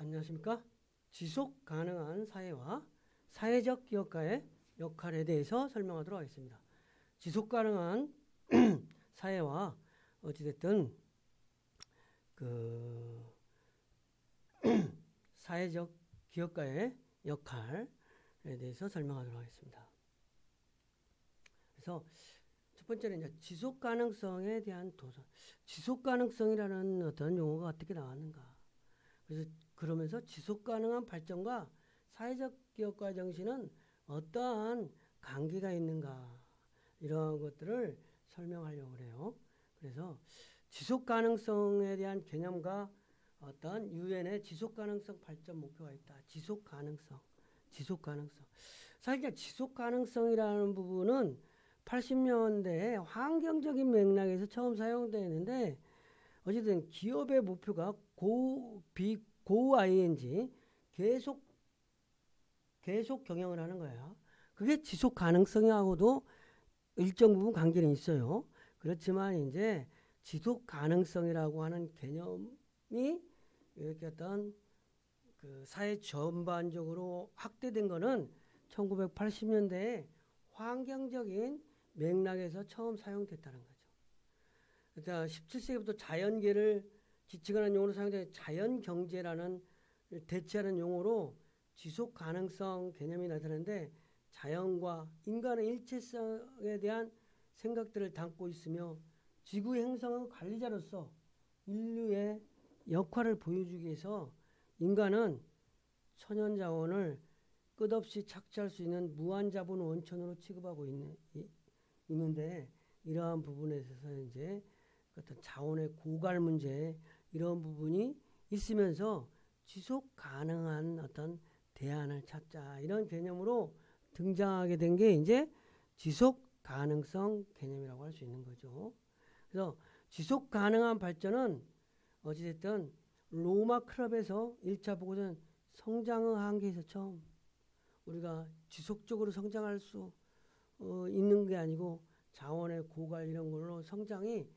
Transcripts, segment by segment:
안녕하십니까? 지속 가능한 사회와 사회적 기업가의 역할에 대해서 설명하도록 하겠습니다. 지속 가능한 사회와 어찌됐든 그 사회적 기업가의 역할에 대해서 설명하도록 하겠습니다. 그래서 첫 번째는 이제 지속 가능성에 대한 도전. 지속 가능성이라는 어떤 용어가 어떻게 나왔는가? 그래서 그러면서 지속 가능한 발전과 사회적 기업가 정신은 어떠한 관계가 있는가? 이런 것들을 설명하려고 그래요. 그래서 지속 가능성에 대한 개념과 어떤 유엔의 지속 가능성 발전 목표가 있다. 지속 가능성. 사실 지속 가능성이라는 부분은 80년대에 환경적인 맥락에서 처음 사용되는데 어쨌든 기업의 목표가 고 ing 계속 경영을 하는 거예요. 그게 지속 가능성하고도 일정 부분 관계는 있어요. 그렇지만 이제 지속 가능성이라고 하는 개념이 이렇게 어떤 그 사회 전반적으로 확대된 거는 1980년대에 환경적인 맥락에서 처음 사용됐다는 거죠. 그러니까 17세기부터 자연계를 지칭하는 용어로 사용된 자연경제라는 대체하는 용어로 지속 가능성 개념이 나타나는데 자연과 인간의 일체성에 대한 생각들을 담고 있으며 지구 행성의 관리자로서 인류의 역할을 보여주기 위해서 인간은 천연자원을 끝없이 착취할 수 있는 무한자본 원천으로 취급하고 있는데 이러한 부분에 있어서 이제 어떤 자원의 고갈 문제 이런 부분이 있으면서 지속 가능한 어떤 대안을 찾자 이런 개념으로 등장하게 된 게 이제 지속 가능성 개념이라고 할 수 있는 거죠. 그래서 지속 가능한 발전은 어찌됐든 로마 클럽에서 1차 보고서는 성장의 한계에서 처음 우리가 지속적으로 성장할 수 있는 게 아니고 자원의 고갈 이런 걸로 성장이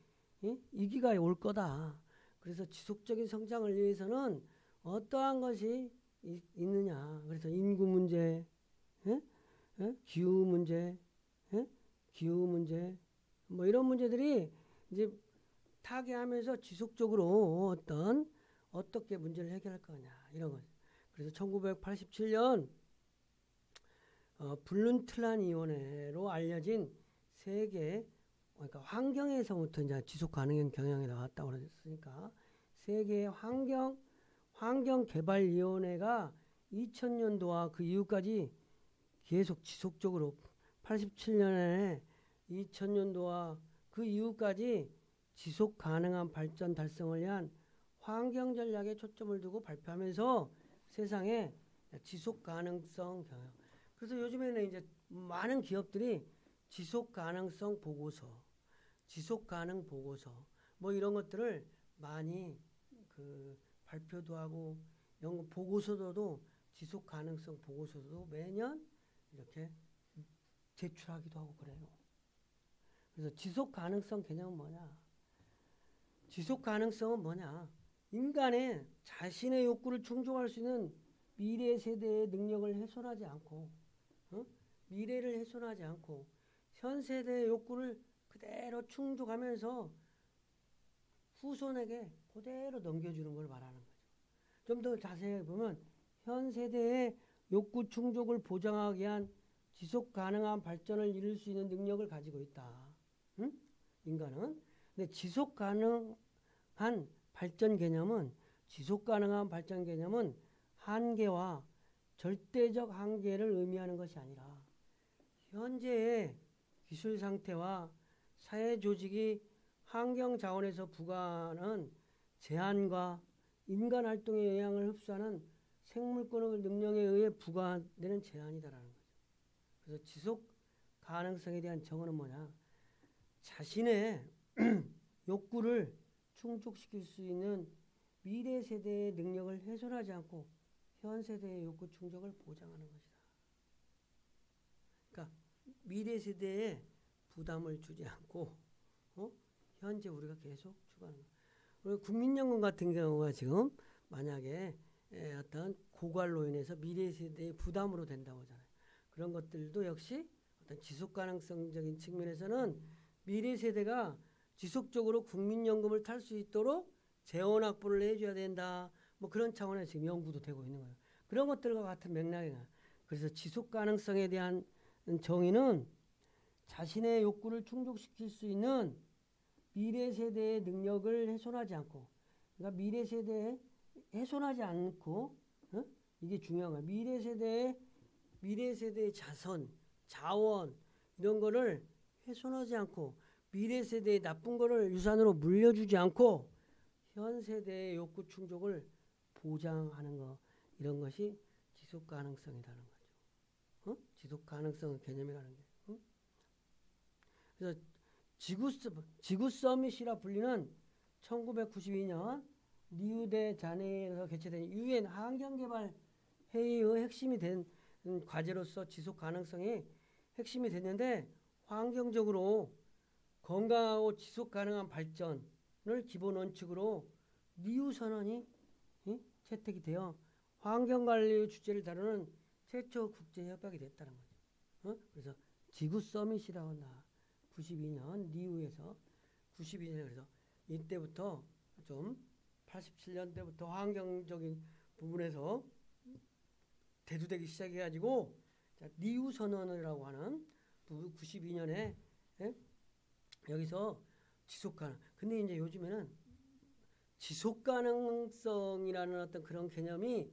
위기가 올 거다. 그래서 지속적인 성장을 위해서는 어떠한 것이 있느냐. 그래서 인구 문제, 기후 문제, 뭐 이런 문제들이 이제 타개하면서 지속적으로 어떻게 문제를 해결할 거냐 이런 거. 그래서 1987년 블룬틀란 위원회로 알려진 세계 그러니까 환경에서부터 이제 지속 가능한 경영에 나왔다고 그랬으니까 세계 환경개발위원회가 2000년도와 그 이후까지 계속 지속적으로 87년에 2000년도와 그 이후까지 지속 가능한 발전 달성을 위한 환경 전략에 초점을 두고 발표하면서 세상에 지속 가능성 경영. 그래서 요즘에는 이제 많은 기업들이 지속 가능성 보고서, 지속 가능 보고서 뭐 이런 것들을 많이 그 발표도 하고 연구 보고서도 지속 가능성 보고서도 매년 이렇게 제출하기도 하고 그래요. 그래서 지속 가능성 개념은 뭐냐? 지속 가능성은 뭐냐? 인간의 자신의 욕구를 충족할 수 있는 미래 세대의 능력을 훼손하지 않고, 미래를 훼손하지 않고 현 세대의 욕구를 그대로 충족하면서 후손에게 그대로 넘겨주는 걸 말하는 거죠. 좀 더 자세히 보면 현 세대의 욕구 충족을 보장하기 위한 지속 가능한 발전을 이룰 수 있는 능력을 가지고 있다. 인간은. 근데 지속 가능한 발전 개념은 한계와 절대적 한계를 의미하는 것이 아니라 현재의 기술 상태와 사회 조직이 환경 자원에서 부과하는 제한과 인간 활동의 영향을 흡수하는 생물권의 능력에 의해 부과되는 제한이다라는 거죠. 그래서 지속 가능성에 대한 정의는 뭐냐? 자신의 욕구를 충족시킬 수 있는 미래 세대의 능력을 훼손하지 않고 현 세대의 욕구 충족을 보장하는 것이다. 그러니까 미래 세대에 부담을 주지 않고 현재 우리가 계속 추구하는 거. 그리고 국민연금 같은 경우가 지금 만약에 어떤 고갈로 인해서 미래 세대의 부담으로 된다고 하잖아요. 그런 것들도 역시 어떤 지속 가능성적인 측면에서는 미래 세대가 지속적으로 국민연금을 탈 수 있도록 재원 확보를 해줘야 된다. 뭐 그런 차원에서 지금 연구도 되고 있는 거예요. 그런 것들과 같은 맥락이에요. 그래서 지속 가능성에 대한 정의는 자신의 욕구를 충족시킬 수 있는 미래 세대의 능력을 훼손하지 않고, 그러니까 미래 세대에 훼손하지 않고, 이게 중요한 거야. 미래 세대의 자선, 자원 이런 거를 훼손하지 않고, 미래 세대의 나쁜 거를 유산으로 물려주지 않고 현 세대의 욕구 충족을 보장하는 거, 이런 것이 지속 가능성이라는 거죠. 지속 가능성 개념이라는 게. 그래서 지구 서밋이라 불리는 1992년 리우데 자네이루에서 개최된 유엔 환경개발 회의의 핵심이 된 과제로서 지속 가능성이 핵심이 됐는데, 환경적으로 건강하고 지속 가능한 발전을 기본 원칙으로 리우 선언이 채택이 되어 환경관리 주제를 다루는 최초 국제 협약이 됐다는 거죠. 그래서 지구 서밋이라고 나 92년 리우에서 92년에 그래서 이때부터 좀 87년대부터 환경적인 부분에서 대두되기 시작해가지고 리우 선언이라고 하는 92년에 여기서 지속 가능. 근데 이제 요즘에는 지속 가능성이라는 어떤 그런 개념이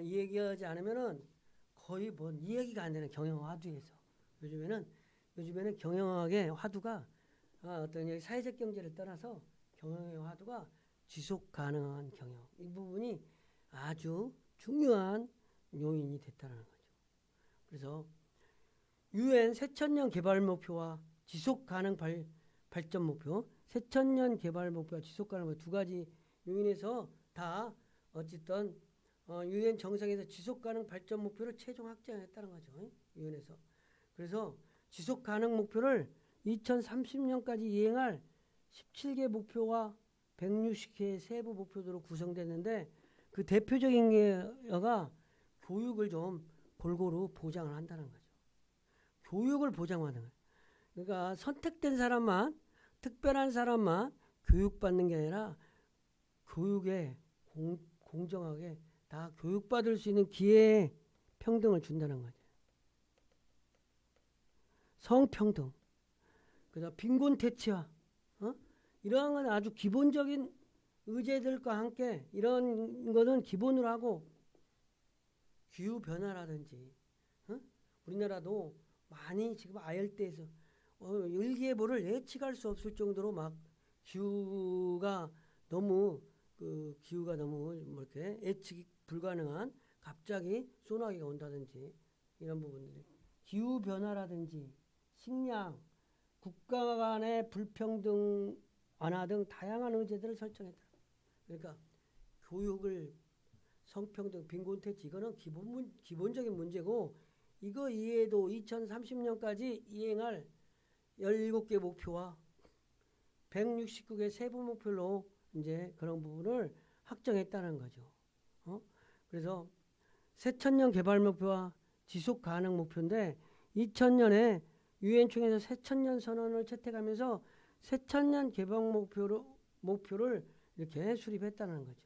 얘기하지 않으면은 거의 뭐 이야기가 안 되는 경영 화두에서 요즘에는 경영학의 화두가 어떤 사회적 경제를 떠나서 경영의 화두가 지속 가능한 경영, 이 부분이 아주 중요한 요인이 됐다는 거죠. 그래서 유엔 새천년 개발 목표와 지속 가능 발전 목표, 새천년 개발 목표와 지속 가능 목표 두 가지 요인에서 다 어쨌든 유엔 정상에서 지속 가능 발전 목표를 최종 확정했다는 거죠. 유엔에서. 그래서 지속 가능 목표를 2030년까지 이행할 17개 목표와 160개 세부 목표로 구성됐는데, 그 대표적인 게가 교육을 좀 골고루 보장을 한다는 거죠. 교육을 보장하는 거예요. 그러니까 선택된 사람만, 특별한 사람만 교육받는 게 아니라 교육에 공정하게 다 교육받을 수 있는 기회 평등을 준다는 거죠. 성평등, 그다음 빈곤 퇴치화, 이러한 건 아주 기본적인 의제들과 함께 이런 거는 기본으로 하고, 기후 변화라든지, 우리나라도 많이 지금 아열대에서 일기예보를 예측할 수 없을 정도로 막 기후가 너무 뭐 이렇게 예측이 불가능한 갑자기 소나기가 온다든지 이런 부분들이, 기후 변화라든지 식량, 국가 간의 불평등 완화 등 다양한 의제들을 설정했다. 그러니까 교육을, 성평등, 빈곤퇴치, 이거는 기본적인 문제고, 이거 이외에도 2030년까지 이행할 17개 목표와 169개 세부 목표로 이제 그런 부분을 확정했다는 거죠. 그래서 새천년 개발 목표와 지속 가능 목표인데, 2000년에 유엔 총회에서 새천년 선언을 채택하면서 새천년 개발 목표를 이렇게 수립했다는 거죠.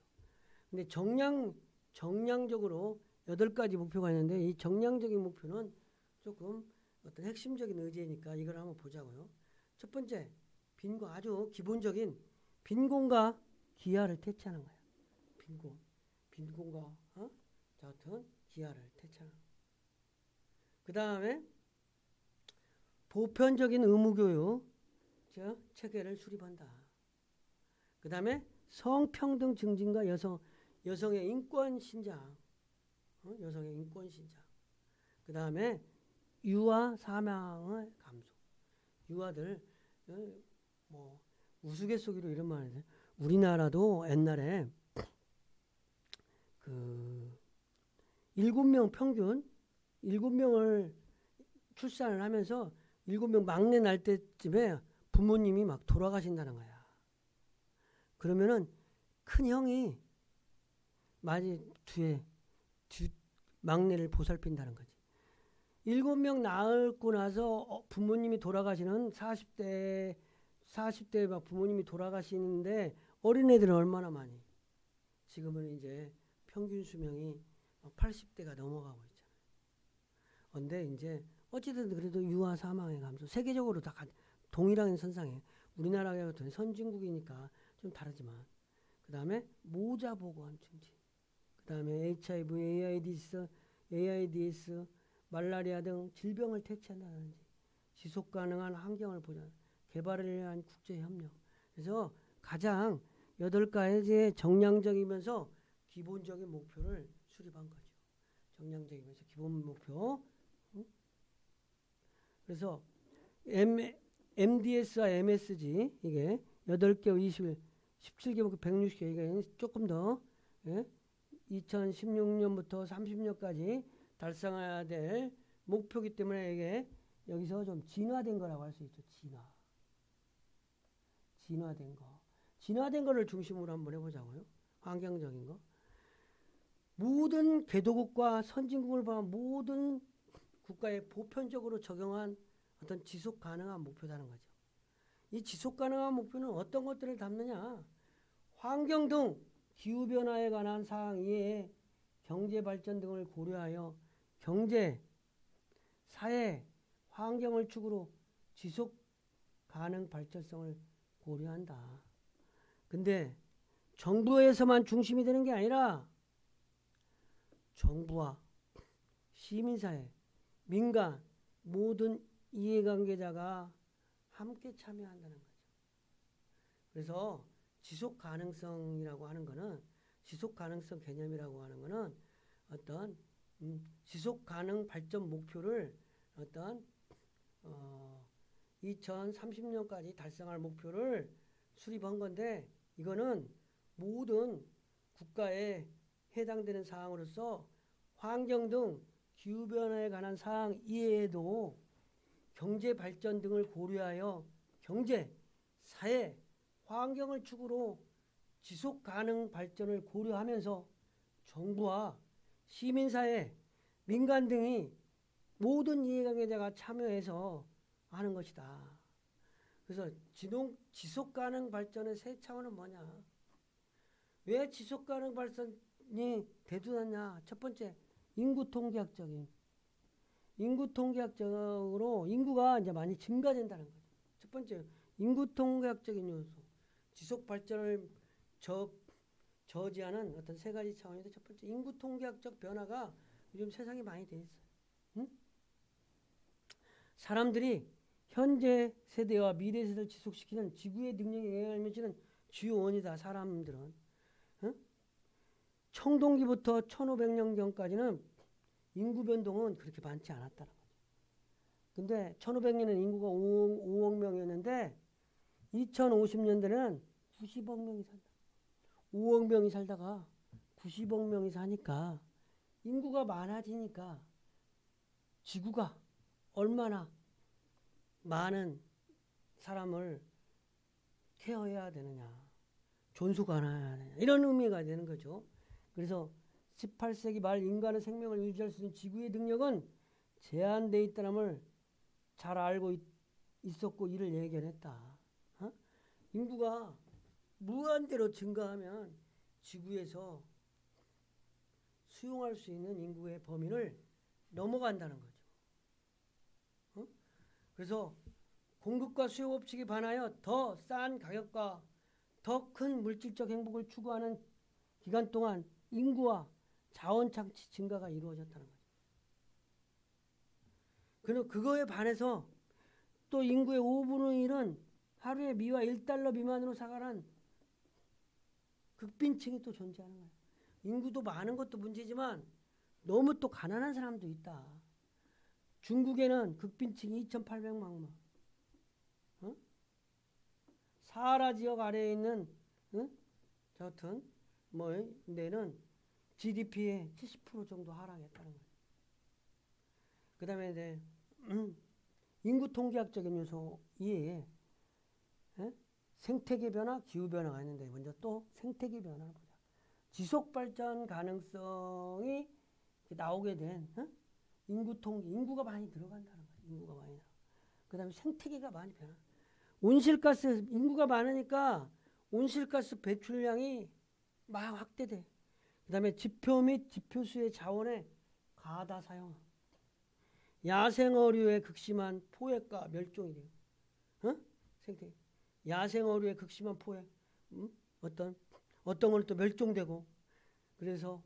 근데 정량적으로 8가지 목표가 있는데, 이 정량적인 목표는 조금 어떤 핵심적인 의제니까 이걸 한번 보자고요. 첫 번째, 아주 기본적인 빈곤과 기아를 퇴치하는 거야. 빈곤과 같은 기아를 퇴치하는 거야. 그 다음에 보편적인 의무교육 체계를 수립한다. 그 다음에 성평등 증진과 여성의 인권 신장, 여성의 인권 신장. 그 다음에 유아 사망의 감소. 유아들 뭐 우스갯소리로 이런 말 하는데, 우리나라도 옛날에 7명 평균 7명을 출산을 하면서 7명 막내 날 때쯤에 부모님이 막 돌아가신다는 거야. 그러면은 큰 형이 많이 막내를 보살핀다는 거지. 7명 낳고 나서 부모님이 돌아가시는 40대 막 부모님이 돌아가시는데 어린애들은 얼마나 많이. 지금은 이제 평균 수명이 80대가 넘어가고 있잖아요. 근데 이제 어찌든 그래도 유아 사망의 감소 세계적으로 다 동일한 선상에 우리나라 같은 선진국이니까 좀 다르지만 그 다음에 모자 보고한 증진 그 다음에 HIV, AIDS, 말라리아 등 질병을 퇴치한다든지 지속 가능한 환경을 보장, 개발을 위한 국제 협력. 그래서 가장 8가지의 정량적이면서 기본적인 목표를 수립한 거죠. 정량적이면서 기본 목표. 그래서 MDS와 MSG 이게 8개, 21, 17개 목표 160개 이게 조금 더 2016년부터 30년까지 달성해야 될 목표이기 때문에 이게 여기서 좀 진화된 거라고 할 수 있죠. 진화된 거. 진화된 거를 중심으로 한번 해보자고요. 환경적인 거. 모든 개도국과 선진국을 포함한 모든 국가에 보편적으로 적용한 어떤 지속 가능한 목표라는 거죠. 이 지속 가능한 목표는 어떤 것들을 담느냐? 환경 등 기후변화에 관한 사항 이외에 경제 발전 등을 고려하여 경제, 사회, 환경을 축으로 지속 가능 발전성을 고려한다. 근데 정부에서만 중심이 되는 게 아니라 정부와 시민사회, 민간, 모든 이해관계자가 함께 참여한다는 거죠. 그래서 지속 가능성이라고 하는 거는 지속 가능성 개념이라고 하는 거는 어떤 지속 가능 발전 목표를 어떤 2030년까지 달성할 목표를 수립한 건데 이거는 모든 국가에 해당되는 사항으로서 환경 등 기후변화에 관한 사항 이외에도 경제 발전 등을 고려하여 경제, 사회, 환경을 축으로 지속 가능 발전을 고려하면서 정부와 시민사회, 민간 등이 모든 이해관계자가 참여해서 하는 것이다. 그래서 지속 가능 발전의 세 차원은 뭐냐? 왜 지속 가능 발전이 대두하냐? 첫 번째, 인구 통계학적으로 인구가 이제 많이 증가된다는 거죠. 첫 번째, 인구 통계학적인 요소. 지속 발전을 저지하는 어떤 세 가지 차원인데 첫 번째, 인구 통계학적 변화가 요즘 세상에 많이 돼 있어요. 응? 사람들이 현재 세대와 미래 세대를 지속시키는 지구의 능력에 영향을 미치는 주요 원이다. 사람들은. 응? 청동기부터 1500년경까지는 인구 변동은 그렇게 많지 않았다는 거죠. 근데 1500년에는 인구가 5억 명이었는데 2050년대는 90억 명이 산다. 5억 명이 살다가 90억 명이 사니까 인구가 많아지니까 지구가 얼마나 많은 사람을 케어해야 되느냐. 존속해야 되느냐. 이런 의미가 되는 거죠. 그래서 18세기 말 인간의 생명을 유지할 수 있는 지구의 능력은 제한되어 있다는 잘 알고 있었고 이를 예견했다. 인구가 무한대로 증가하면 지구에서 수용할 수 있는 인구의 범위를 넘어간다는 거죠. 그래서 공급과 수요 법칙에 반하여 더 싼 가격과 더 큰 물질적 행복을 추구하는 기간 동안 인구와 자원 창치 증가가 이루어졌다는 거죠. 그거에 반해서 또 인구의 5분의 1은 하루에 미화 $1 미만으로 살아가는 극빈층이 또 존재하는 거예요. 인구도 많은 것도 문제지만 너무 또 가난한 사람도 있다. 중국에는 극빈층이 2,800만 명. 사하라 지역 아래에 있는 저 같은 데는 GDP의 70% 정도 하락했다는 거예요. 그 다음에 이제 인구 통계학적인 요소 이외에 생태계 변화, 기후 변화가 있는데 먼저 또 생태계 변화를 보자. 지속 발전 가능성이 나오게 된 인구 통계, 인구가 많이 늘어간다는 거죠. 인구가 많이 늘어. 그다음에 생태계가 많이 변화. 온실가스 인구가 많으니까 온실가스 배출량이 막 확대돼. 그다음에 지표 및 지표수의 자원의 과다 사용. 야생어류의 극심한 포획과 멸종이 돼요. 생태계. 야생어류의 극심한 포획. 어떤 걸 또 멸종되고. 그래서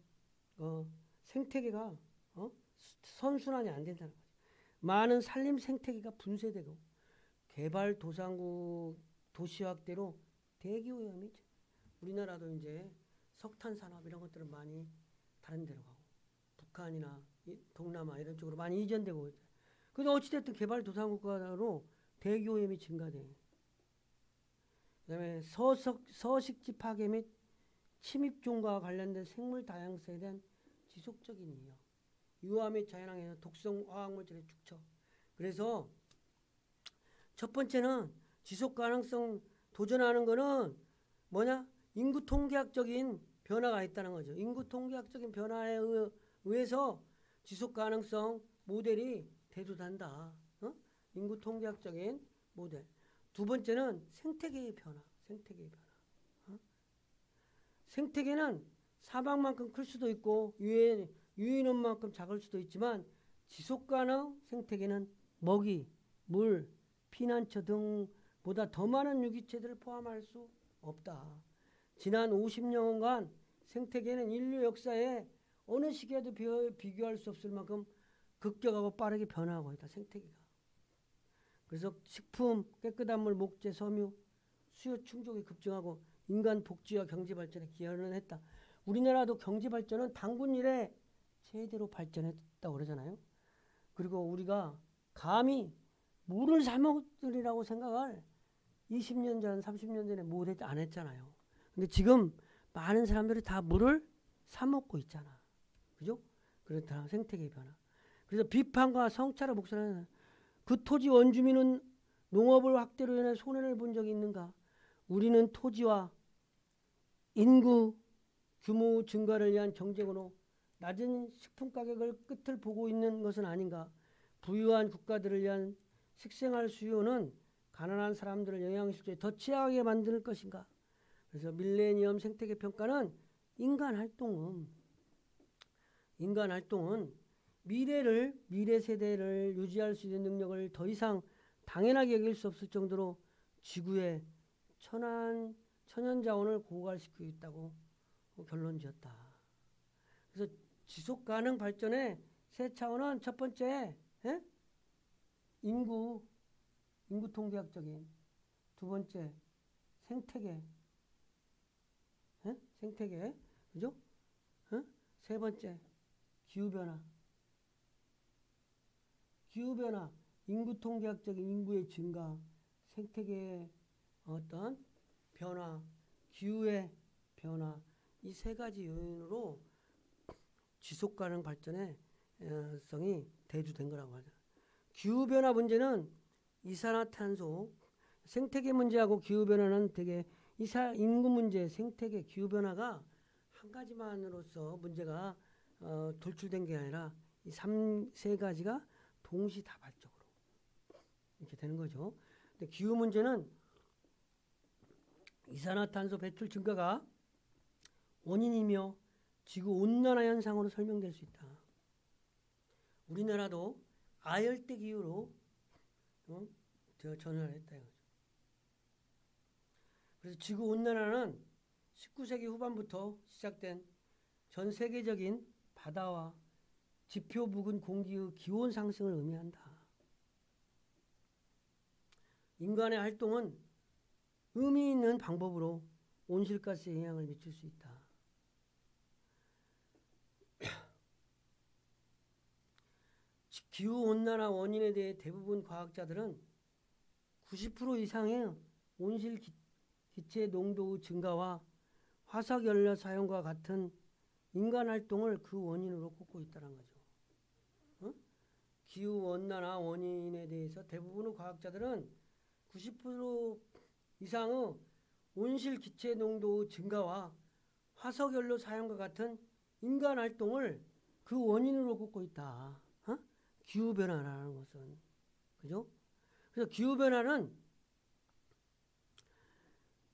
생태계가 선순환이 안 된다는 거죠. 많은 산림 생태계가 분쇄되고 개발도상국 도시 확대로 대기오염이 우리나라도 이제 석탄 산업 이런 것들은 많이 다른 데로 가고 북한이나 동남아 이런 쪽으로 많이 이전되고 있어요. 그래서 어찌됐든 개발도상국가로 대기오염이 증가돼. 그다음에 서식지 파괴 및 침입종과 관련된 생물 다양성에 대한 지속적인 위협. 유화 및 자연환경에서 독성 화학물질의 축적. 그래서 첫 번째는 지속 가능성 도전하는 거는 뭐냐? 인구 통계학적인 변화가 있다는 거죠. 인구 통계학적인 변화에 의해서 지속 가능성 모델이 대두된다. 인구 통계학적인 모델. 두 번째는 생태계의 변화. 생태계의 변화. 생태계는 사방만큼 클 수도 있고 유인원만큼 작을 수도 있지만 지속가능 생태계는 먹이, 물, 피난처 등보다 더 많은 유기체들을 포함할 수 없다. 지난 50년간 생태계는 인류 역사에 어느 시기에도 비교할 수 없을 만큼 급격하고 빠르게 변화하고 있다. 생태계가. 그래서 식품, 깨끗한 물, 목재, 섬유, 수요 충족이 급증하고 인간 복지와 경제 발전에 기여를 했다. 우리나라도 경제 발전은 단군 이래 제대로 발전했다고 그러잖아요. 그리고 우리가 감히 물을 사 먹으리라고 생각을 20년 전, 30년 전에 안 했잖아요. 근데 지금 많은 사람들이 다 물을 사 먹고 있잖아. 그죠? 그렇다. 생태계 변화. 그래서 비판과 성찰의 목소리는 그 토지 원주민은 농업을 확대로 인해 손해를 본 적이 있는가? 우리는 토지와 인구 규모 증가를 위한 경쟁으로 낮은 식품 가격을 끝을 보고 있는 것은 아닌가? 부유한 국가들을 위한 식생활 수요는 가난한 사람들을 영양실조에 더 취약하게 만들 것인가? 그래서 밀레니엄 생태계 평가는 인간 활동은 미래 세대를 유지할 수 있는 능력을 더 이상 당연하게 여길 수 없을 정도로 지구의 천연 자원을 고갈시키고 있다고 결론 지었다. 그래서 지속 가능 발전의 세 차원은 첫 번째 인구 통계학적인, 두 번째 생태계, 그죠? 세 번째 기후변화, 인구 통계학적인 인구의 증가, 생태계의 어떤 변화, 기후의 변화, 이 세 가지 요인으로 지속 가능 발전의 성이 대두된 거라고 하죠. 기후변화 문제는 이산화탄소, 생태계 문제하고 기후변화는 되게 인구 문제, 생태계, 기후변화가 한 가지만으로서 문제가 돌출된 게 아니라 이 세 가지가 동시다발적으로 이렇게 되는 거죠. 근데 기후 문제는 이산화탄소 배출 증가가 원인이며 지구 온난화 현상으로 설명될 수 있다. 우리나라도 아열대 기후로 전환을 했다. 그래서 지구 온난화는 19세기 후반부터 시작된 전 세계적인 바다와 지표 부근 공기의 기온 상승을 의미한다. 인간의 활동은 의미 있는 방법으로 온실가스에 영향을 미칠 수 있다. 기후온난화 원인에 대해 대부분 과학자들은 90% 이상의 온실 기체 농도의 증가와 화석연료 사용과 같은 인간 활동을 그 원인으로 꼽고 있다는 거죠. 기후온난화 원인에 대해서 대부분의 과학자들은 90% 이상의 온실 기체 농도의 증가와 화석연료 사용과 같은 인간 활동을 그 원인으로 꼽고 있다. 어? 기후변화라는 것은. 그죠? 그래서 기후변화는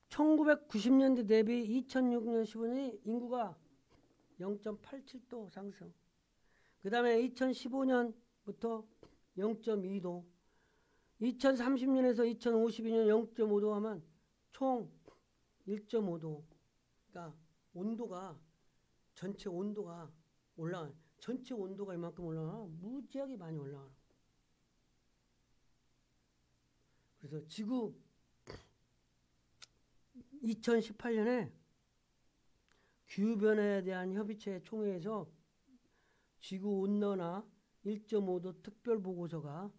1990년대 대비 2006년 15년에 인구가 0.87도 상승. 그 다음에 2015년부터 0.2도, 2030년에서 2052년 0.5도 하면 총 1.5도. 그러니까 온도가, 전체 온도가 올라가. 전체 온도가 이만큼 올라가. 무지하게 많이 올라가. 그래서 지구 2018년에 기후변화에 대한 협의체 총회에서 지구온난화 1.5도 특별보고서가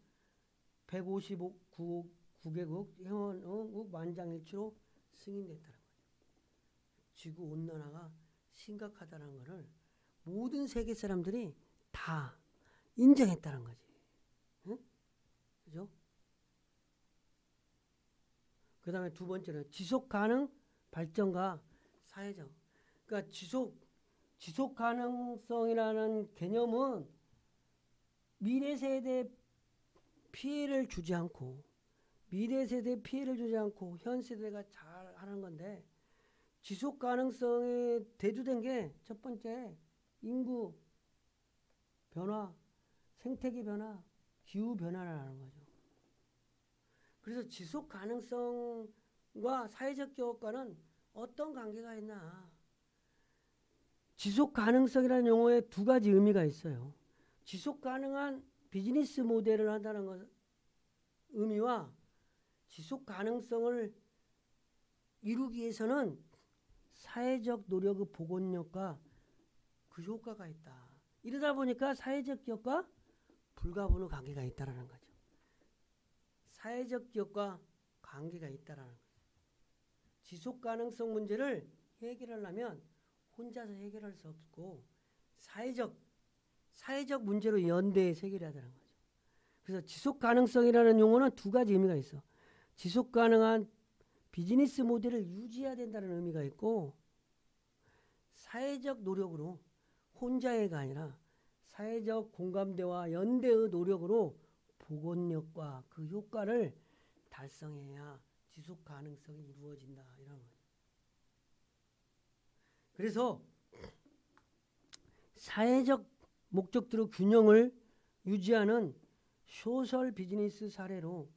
159개국 회원국 만장일치로 승인됐다는 거죠. 지구온난화가 심각하다는 것을 모든 세계 사람들이 다 인정했다는 거지. 응? 그죠? 그 다음에 두 번째는 지속가능 발전과 사회적. 그러니까 지속 가능성이라는 개념은 미래 세대에 피해를 주지 않고 현 세대가 잘 하는 건데, 지속 가능성에 대두된 게 첫 번째 인구 변화, 생태계 변화, 기후 변화라는 거죠. 그래서 지속 가능성과 사회적 기업과는 어떤 관계가 있나? 지속 가능성이라는 용어에 두 가지 의미가 있어요. 지속 가능한 비즈니스 모델을 한다는 것 의미와 지속 가능성을 이루기 위해서는 사회적 노력의 복원력과 그 효과가 있다. 이러다 보니까 사회적 기업과 불가분의 관계가 있다는 거죠. 사회적 기업과 관계가 있다는 거죠. 지속 가능성 문제를 해결하려면 혼자서 해결할 수 없고 사회적 문제로 연대해서 해결해야 되는 거죠. 그래서 지속 가능성이라는 용어는 두 가지 의미가 있어. 지속 가능한 비즈니스 모델을 유지해야 된다는 의미가 있고, 사회적 노력으로 혼자의가 아니라 사회적 공감대와 연대의 노력으로 복원력과 그 효과를 달성해야 지속 가능성이 이루어진다, 이런 거죠. 그래서 사회적 목적대로 균형을 유지하는 소셜 비즈니스 사례로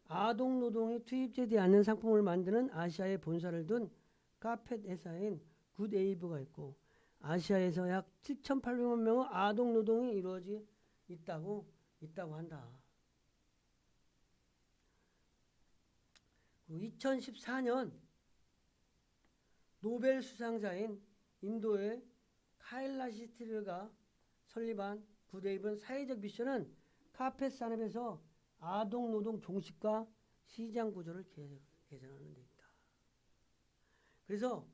아동 노동이 투입되지 않는 상품을 만드는 아시아에 본사를 둔 카펫 회사인 굿에이브가 있고, 아시아에서 약 7,800만 명의 아동 노동이 이루어져 있다고 한다. 2014년 노벨 수상자인 인도의 카일라시트르가 설립한 굿에이브는 사회적 미션은 카펫 산업에서 아동 노동 종식과 시장 구조를 개선하는 데 있다. 그래서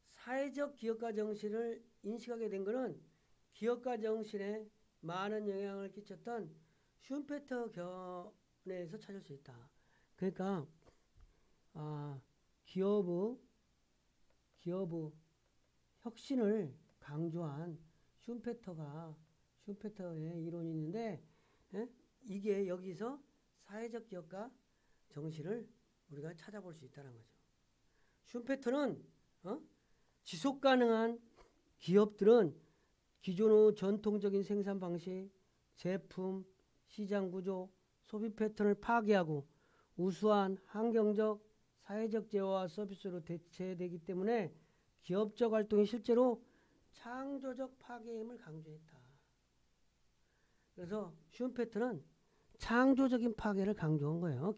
사회적 기업가 정신을 인식하게 된 것은 기업가 정신에 많은 영향을 끼쳤던 슈페터 견해에서 찾을 수 있다. 그러니까 기업의 혁신을 강조한 슈페터의 이론이 있는데, 이게 여기서 사회적 기업가 정신을 우리가 찾아볼 수 있다는 거죠. 슈페터는 지속 가능한 기업들은 기존의 전통적인 생산 방식, 제품, 시장 구조, 소비 패턴을 파괴하고 우수한 환경적, 사회적 재화와 서비스로 대체되기 때문에 기업적 활동이 실제로 창조적 파괴임을 강조했다. 그래서 슈페터는 창조적인 파괴를 강조한 거예요.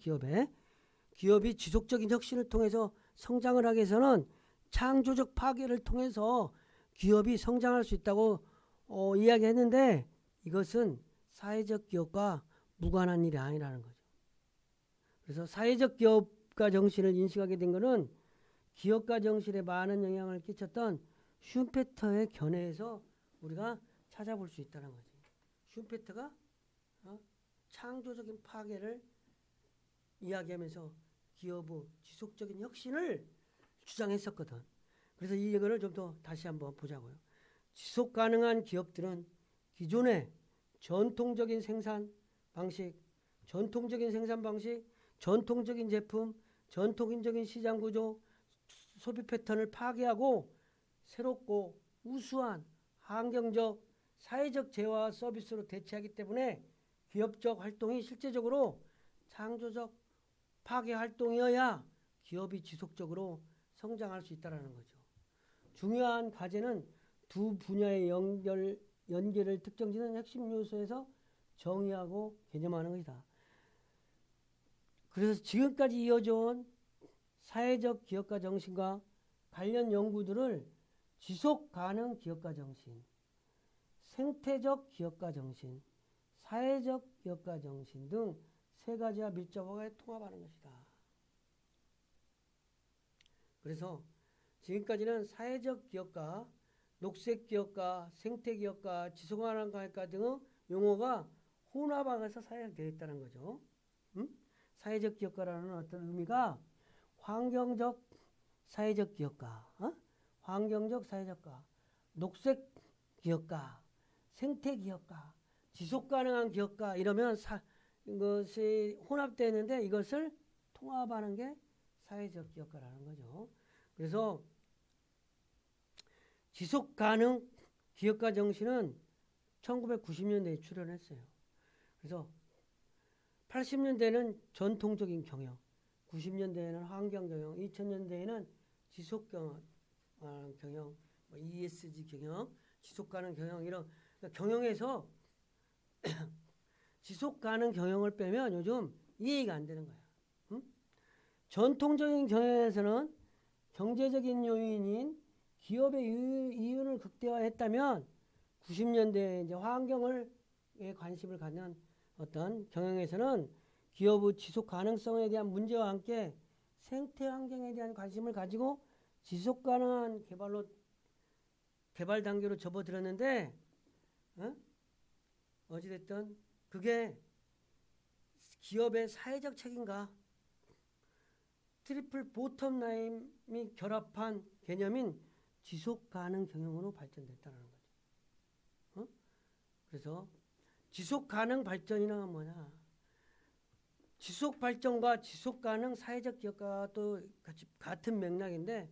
기업이 지속적인 혁신을 통해서 성장을 하기 위해서는 창조적 파괴를 통해서 기업이 성장할 수 있다고 이야기했는데, 이것은 사회적 기업과 무관한 일이 아니라는 거죠. 그래서 사회적 기업가 정신을 인식하게 된 것은 기업가 정신에 많은 영향을 끼쳤던 슈페터의 견해에서 우리가 찾아볼 수 있다는 거지. 슈페터가 창조적인 파괴를 이야기하면서 기업의 지속적인 혁신을 주장했었거든. 그래서 이 얘기를 좀 더 다시 한번 보자고요. 지속 가능한 기업들은 기존의 전통적인 생산 방식, 전통적인 제품, 전통적인 시장 구조, 소비 패턴을 파괴하고 새롭고 우수한 환경적, 사회적 재화 서비스로 대체하기 때문에 기업적 활동이 실제적으로 창조적 파괴 활동이어야 기업이 지속적으로 성장할 수 있다는 거죠. 중요한 과제는 두 분야의 연계를 특정짓는 핵심 요소에서 정의하고 개념하는 것이다. 그래서 지금까지 이어져온 사회적 기업가 정신과 관련 연구들을 지속 가능 기업가 정신, 생태적 기업가 정신, 사회적 기업가 정신 등 세 가지와 밀접하게 통합하는 것이다. 그래서 지금까지는 사회적 기업가, 녹색 기업가, 생태 기업가, 지속 가능 기업가 등의 용어가 혼합하면서 사용되어 있다는 거죠. 사회적 기업가라는 어떤 의미가 환경적 사회적 기업가, 환경적 사회적가, 녹색 기업가, 생태 기업가, 지속 가능한 기업가 이러면 이것이 혼합되어 있는데 이것을 통합하는 게 사회적 기업가라는 거죠. 그래서 지속 가능 기업가 정신은 1990년대에 출현했어요. 그래서 80년대에는 전통적인 경영, 90년대에는 환경 경영, 2000년대에는 지속 경영, ESG 경영, 지속 가능 경영 이런 그러니까 경영에서 지속 가능 경영을 빼면 요즘 이해가 안 되는 거야. 전통적인 경영에서는 경제적인 요인인 기업의 이윤을 극대화했다면 90년대 이제 환경에 관심을 갖는 어떤 경영에서는 기업의 지속 가능성에 대한 문제와 함께 생태 환경에 대한 관심을 가지고 지속 가능한 개발 단계로 접어들었는데 어찌됐든 그게 기업의 사회적 책임과 트리플 보텀 라인이 결합한 개념인 지속 가능 경영으로 발전됐다는 거죠. 그래서 지속 가능 발전이란 뭐냐? 지속 발전과 지속 가능 사회적 기업가 또 같은 맥락인데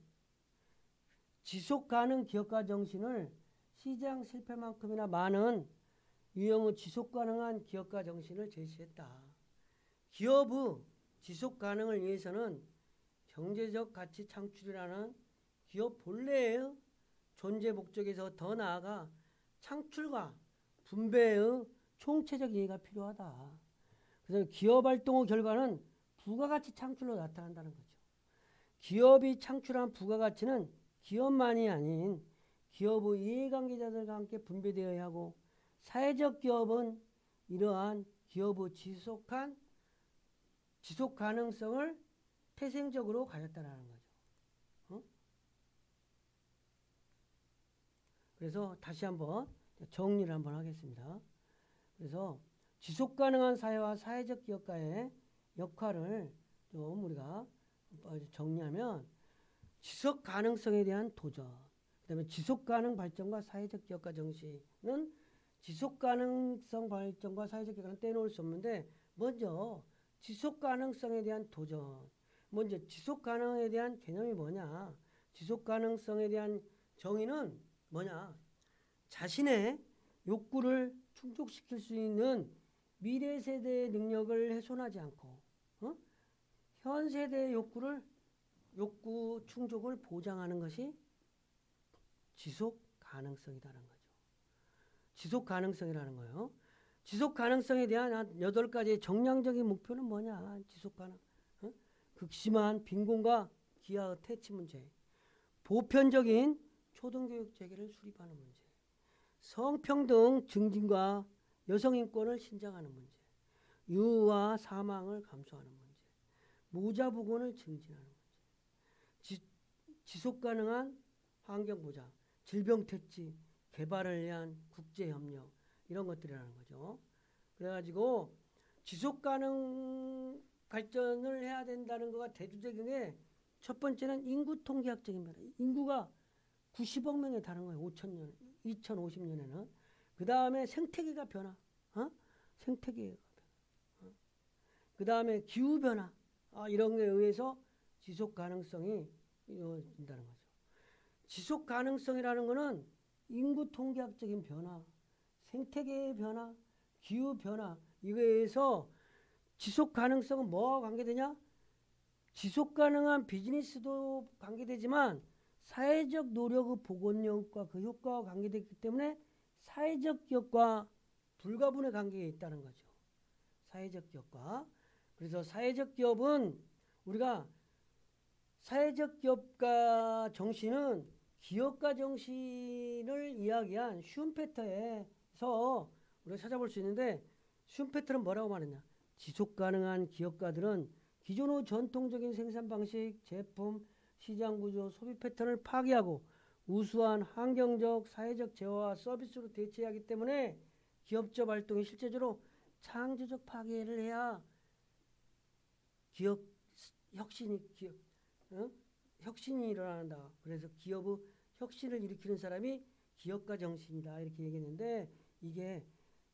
지속 가능 기업가 정신을 시장 실패만큼이나 많은 유형의 지속 가능한 기업가 정신을 제시했다. 기업의 지속 가능을 위해서는 경제적 가치 창출이라는 기업 본래의 존재 목적에서 더 나아가 창출과 분배의 총체적 이해가 필요하다. 그래서 기업 활동의 결과는 부가가치 창출로 나타난다는 거죠. 기업이 창출한 부가가치는 기업만이 아닌 기업의 이해관계자들과 함께 분배되어야 하고 사회적 기업은 이러한 기업의 지속 가능성을 태생적으로 가졌다는 거죠. 그래서 다시 한번 정리를 한번 하겠습니다. 그래서 지속 가능한 사회와 사회적 기업가의 역할을 좀 우리가 정리하면 지속 가능성에 대한 도전, 그다음에 지속 가능 발전과 사회적 기업가 정신은 지속 가능성 발전과 사회적 기업가는 떼놓을 수 없는데 먼저 지속 가능성에 대한 도전, 먼저 지속 가능에 대한 개념이 뭐냐? 지속 가능성에 대한 정의는 뭐냐? 자신의 욕구를 충족시킬 수 있는 미래 세대의 능력을 훼손하지 않고 현 세대의 욕구 충족을 보장하는 것이 지속 가능성이라는 거죠. 지속 가능성이라는 거예요. 지속 가능성에 대한 8가지의 정량적인 목표는 뭐냐? 지속 가능. 극심한 빈곤과 기아의 퇴치 문제, 보편적인 초등교육 체계를 수립하는 문제, 성평등 증진과 여성인권을 신장하는 문제, 유아 사망을 감소하는 문제, 무자부권을 증진하는 문제, 지속가능한 환경보장, 질병퇴치, 개발을 위한 국제협력 이런 것들이라는 거죠. 그래가지고 지속가능 발전을 해야 된다는 거가 대두적인 게 첫 번째는 인구 통계학적인 변화. 인구가 90억 명에 달하는 거예요. 5천년, 2050년에는. 그 다음에 생태계가 변화, 생태계가 변화. 그 다음에 기후 변화, 이런 거에 의해서 지속 가능성이 이루어진다는 거죠. 지속 가능성이라는 거는 인구 통계학적인 변화, 생태계의 변화, 기후 변화, 이거에 의해서 지속 가능성은 뭐와 관계되냐? 지속 가능한 비즈니스도 관계되지만 사회적 노력의 복원력과 그 효과와 관계되기 때문에 사회적 기업과 불가분의 관계에 있다는 거죠. 사회적 기업과. 그래서 사회적 기업은 우리가 사회적 기업가 정신은 기업가 정신을 이야기한 슈음페터에서 우리가 찾아볼 수 있는데 슈음페터는 뭐라고 말했냐? 지속 가능한 기업가들은 기존의 전통적인 생산 방식, 제품, 시장 구조, 소비 패턴을 파괴하고 우수한 환경적, 사회적 재화와 서비스로 대체하기 때문에 기업적 활동이 실제적으로 창조적 파괴를 해야 기업 혁신이 일어난다. 그래서 기업의 혁신을 일으키는 사람이 기업가 정신이다. 이렇게 얘기했는데 이게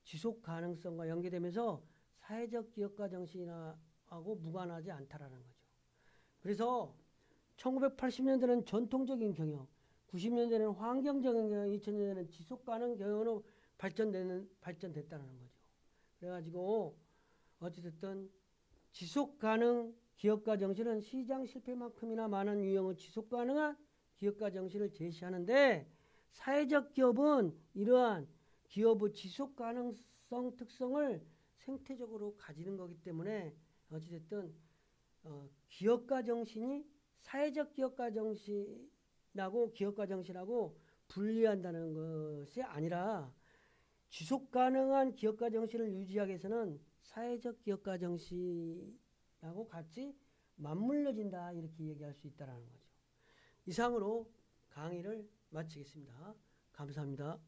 지속 가능성과 연계되면서 사회적 기업가 정신하고 무관하지 않다라는 거죠. 그래서 1980년대는 전통적인 경영, 90년대는 환경적인 경영, 2000년대는 지속 가능 경영으로 발전됐다는 거죠. 그래가지고 어찌됐든 지속 가능 기업가 정신은 시장 실패만큼이나 많은 유형의 지속 가능한 기업가 정신을 제시하는데 사회적 기업은 이러한 기업의 지속 가능성 특성을 생태적으로 가지는 거기 때문에 어찌됐든 기업가 정신이 사회적 기업가 정신하고 기업가 정신하고 분리한다는 것이 아니라 지속 가능한 기업가 정신을 유지하기 위해서는 사회적 기업가 정신하고 같이 맞물려진다 이렇게 얘기할 수 있다는 거죠. 이상으로 강의를 마치겠습니다. 감사합니다.